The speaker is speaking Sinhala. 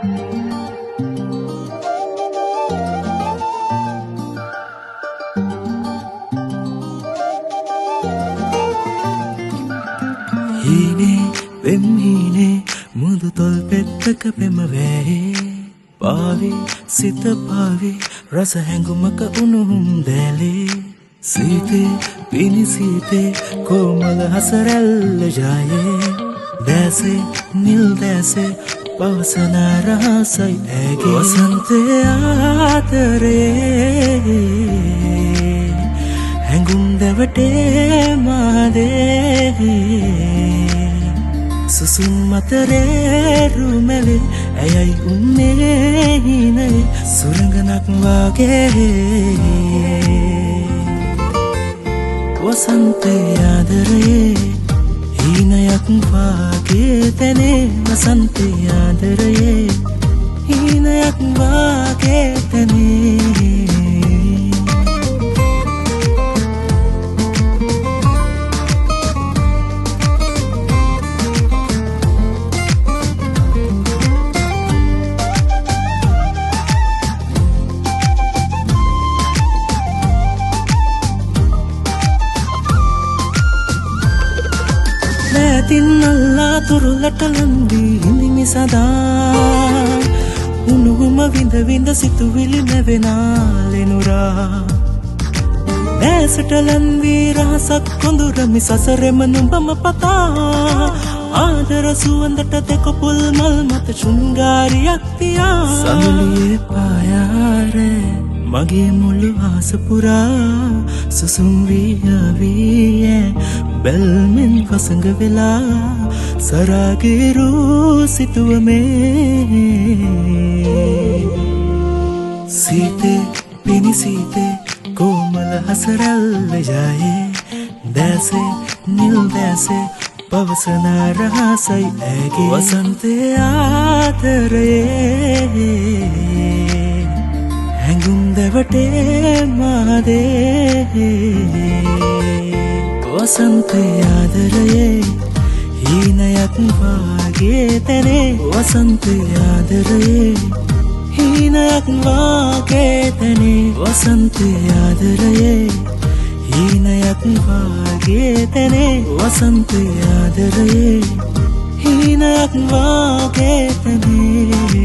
හීනේ වෙම් හීනේ මුදු තොල් පෙත්තක පෙම වෑහේ පාවේ සිත පාවේ රස හැඟුමක උණුහුම් දැලේ සීතේ පිනි සීතේ කොමල හසරැල්ල ජායේ දැසේ නිල් දැසේ පවසන රහසයි ඇගේ වසන්තේ ආතරේ හැඟුම් දැවටේ මාදේ සුසුම් මතරේ රුමෙලේ ඇයයි උන්නේ හිනේ සුරංගනක් වාගේ වසන්තේ ආදරේ හීනයක් වාගේ තැනේ වසන්තේ ආදරේ හීනයක් වාගේ තැනේ තින්නල්ලා තුරුලට ලන්දී හිඳිමි සදා උණුහුම විඳ විඳ සිතුවිලි නැවෙනාලෙනුරා දැසට ලන්වී රහසක් කොඳුරමි සසරෙම නුඹම පතා ආදර සුවඳට දෙකොපුල් මල් මත ශෘංගාරියක් තියා සඳුලියේ පායාරේ මගේ මුළු ආසපුරා සුසුම් වී බැල්මෙන් වසඟ වෙලා සරාගිරු සිතුවමේ සීතේ පිනි සීතේ කොමල හසරැල්ල ජායේ දැසේ නිල් දැසේ පවසන රහසයි ඇගේ වසන්තේ ආතරේ හැඟුම් දැවටේ මාදේ වසන්තේ ආදරේ හීනයක් වාගේ තැනේ වසන්තේ ආදරේ හීනයක් වාගේ තැනේ වසන්තේ ආදරේ හීනයක් වාගේ තැනේ වසන්තේ ආදරේ හීනයක් වාගේ තැනේ